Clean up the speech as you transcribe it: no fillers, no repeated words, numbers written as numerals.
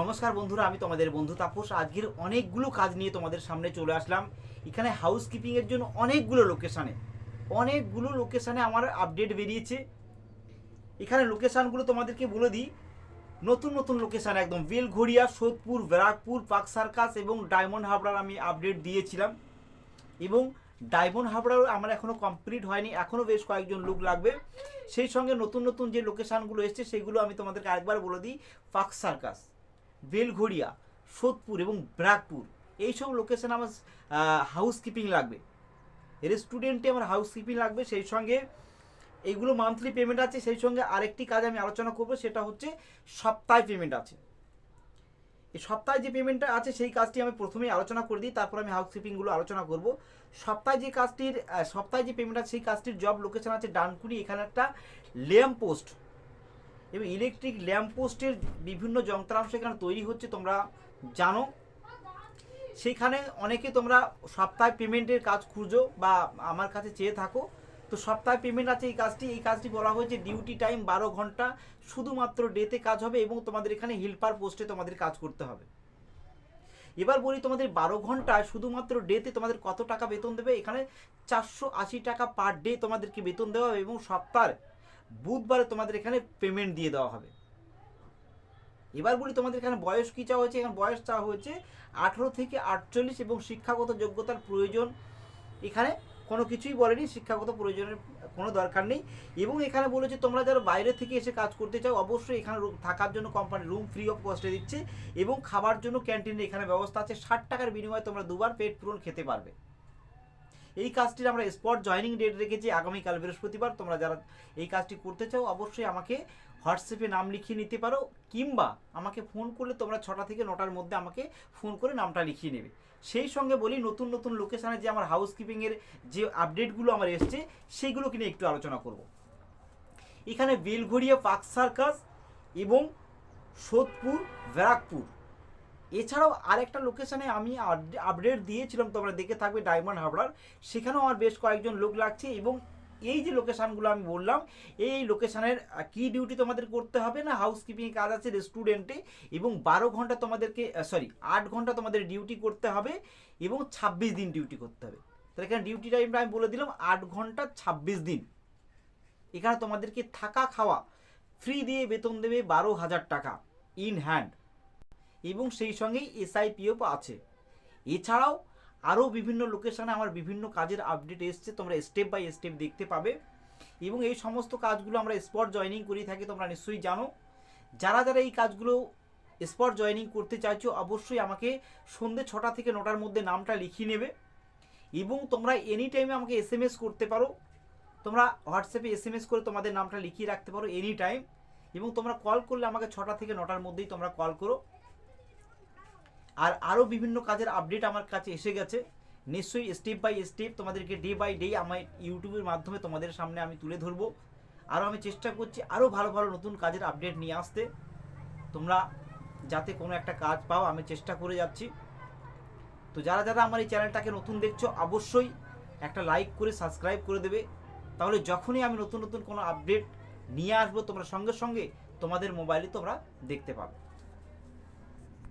নমস্কার বন্ধুরা, আমি তোমাদের বন্ধু তাপস। আজকের অনেকগুলো কাজ নিয়ে তোমাদের সামনে চলে আসলাম। এখানে হাউসকিপিংয়ের জন্য অনেকগুলো লোকেশানে আমার আপডেট বেরিয়েছে। এখানে লোকেশানগুলো তোমাদেরকে বলে দিই। নতুন নতুন লোকেশান একদম বেলঘড়িয়া, সোদপুর, ব্যারাকপুর, পার্ক সার্কাস এবং ডায়মন্ড হাবড়ার আমি আপডেট দিয়েছিলাম। এবং ডায়মন্ড হাবড়াও আমার এখনও কমপ্লিট হয়নি, এখনও বেশ কয়েকজন লোক লাগবে। সেই সঙ্গে নতুন নতুন যে লোকেশানগুলো এসছে সেগুলো আমি তোমাদেরকে আরেকবার বলে দিই। পার্ক সার্কাস, বেলঘড়িয়া, সোদপুর এবং ব্যারাকপুর, এইসব লোকেশান আমার হাউসকিপিং লাগবে। রেস্টুরেন্টে আমার হাউসকিপিং লাগবে। সেই সঙ্গে এইগুলো মান্থলি পেমেন্ট আছে। সেই সঙ্গে আরেকটি কাজ আমি আলোচনা করবো, সেটা হচ্ছে সপ্তাহে পেমেন্ট আছে। এই সপ্তাহে যে পেমেন্টটা আছে সেই কাজটি আমি প্রথমেই আলোচনা করে দিই, তারপর আমি হাউসকিপিংগুলো আলোচনা করব। সপ্তাহে যে পেমেন্ট আছে সেই কাজটির জব লোকেশন আছে ডানকুনি। এখানে একটা ল্যাম্প পোস্ট এবং ইলেকট্রিক ল্যাম্প পোস্টের বিভিন্ন যন্ত্রাংশ এখানে তৈরি হচ্ছে, তোমরা জানো। সেইখানে অনেকে তোমরা সপ্তাহে পেমেন্টের কাজ খুঁজো বা আমার কাছে চেয়ে থাকো। তো সপ্তাহে পেমেন্ট আছে এই কাজটি বলা হয়েছে ডিউটি টাইম 12 ঘন্টা, শুধুমাত্র ডেতে কাজ হবে এবং তোমাদের এখানে হেল্পার পোস্টে তোমাদের কাজ করতে হবে। এবার বলি তোমাদের 12 ঘন্টায় শুধুমাত্র ডেতে তোমাদের কত টাকা বেতন দেবে। এখানে 480 টাকা পার ডে তোমাদেরকে বেতন দেওয়া হবে এবং সপ্তাহে বুধবারে তোমাদের এখানে পেমেন্ট দিয়ে দেওয়া হবে। এবার বলি তোমাদের এখানে বয়স কী চাওয়া হয়েছে। এখানে বয়স চাওয়া হয়েছে 18 থেকে 48 এবং শিক্ষাগত যোগ্যতার প্রয়োজন এখানে কোনো কিছুই বলেনি, শিক্ষাগত প্রয়োজনের কোনো দরকার নেই। এবং এখানে বলেছে তোমরা যারা বাইরে থেকে এসে কাজ করতে চাও অবশ্যই এখানে থাকার জন্য কোম্পানি রুম ফ্রি অফ কস্টে দিচ্ছে এবং খাবার জন্য ক্যান্টিনের এখানে ব্যবস্থা আছে। 60 টাকার বিনিময়ে তোমরা দুবার পেট পূরণ খেতে পারবে। এই কাজটির আমরা স্পট জয়নিং ডেট রেখেছি আগামীকাল বৃহস্পতিবার। তোমরা যারা এই কাজটি করতে চাও অবশ্যই আমাকে হোয়াটসঅ্যাপে নাম লিখিয়ে নিতে পারো, কিংবা আমাকে ফোন করলে তোমরা 6টা থেকে 9টার মধ্যে আমাকে ফোন করে নামটা লিখিয়ে নেবে। সেই সঙ্গে বলি নতুন নতুন লোকেশানে যে আমার হাউসকিপিংয়ের যে আপডেটগুলো আমার এসছে সেইগুলো কিনে একটু আলোচনা করব। এখানে বেলঘড়িয়া, পার্ক সার্কাস এবং সোদপুর, ব্যারাকপুর, এছাড়াও আরেকটা লোকেশানে আমি আপডেট দিয়েছিলাম, তোমরা দেখে থাকবে ডায়মন্ড হাবড়ার। সেখানেও আমার বেশ কয়েকজন লোক লাগছে এবং এই যে লোকেশানগুলো আমি বললাম এই লোকেশানের কি ডিউটি তোমাদের করতে হবে না, হাউসকিপিং কাজ আছে রেস্টুরেন্টে এবং 12 ঘন্টা তোমাদেরকে 8 ঘন্টা তোমাদের ডিউটি করতে হবে এবং 26 দিন ডিউটি করতে হবে। তাহলে এখানে ডিউটি টাইমটা আমি বলে দিলাম 8 ঘন্টা 26 দিন। এখানে তোমাদেরকে থাকা খাওয়া ফ্রি দিয়ে বেতন দেবে 12,000 টাকা ইন হ্যান্ড এবং সেই সঙ্গেই এসআইপিও আছে। এছাড়াও আরও বিভিন্ন লোকেশানে আমার বিভিন্ন কাজের আপডেট এসছে, তোমরা স্টেপ বাই স্টেপ দেখতে পাবে এবং এই সমস্ত কাজগুলো আমরা স্পট জয়নিং করে থাকি, তোমরা নিশ্চয়ই জানো। যারা যারা এই কাজগুলো স্পট জয়নিং করতে চাইছো অবশ্যই আমাকে সন্ধ্যে 6টা থেকে 9টার মধ্যে নামটা লিখিয়ে নেবে এবং তোমরা এনি টাইমে আমাকে এসএমএস করতে পারো। তোমরা হোয়াটসঅ্যাপে এসএমএস করে তোমাদের নামটা লিখিয়ে রাখতে পারো এনি টাইম এবং তোমরা কল করলে আমাকে 6টা থেকে 9টার মধ্যেই তোমরা কল করো। আর আরও বিভিন্ন কাজের আপডেট আমার কাছে এসে গেছে, নিশ্চয়ই স্টেপ বাই স্টেপ তোমাদেরকে ডে বাই ডে আমার ইউটিউবের মাধ্যমে তোমাদের সামনে আমি তুলে ধরবো। আরও আমি চেষ্টা করছি আরও ভালো ভালো নতুন কাজের আপডেট নিয়ে আসতে, তোমরা যাতে কোনো একটা কাজ পাও আমি চেষ্টা করে যাচ্ছি। তো যারা যারা আমার এই চ্যানেলটাকে নতুন দেখছো অবশ্যই একটা লাইক করে সাবস্ক্রাইব করে দেবে, তাহলে যখনই আমি নতুন নতুন কোনো আপডেট নিয়ে আসবো তোমরা সঙ্গে সঙ্গে তোমাদের মোবাইলে তোমরা দেখতে পাবে।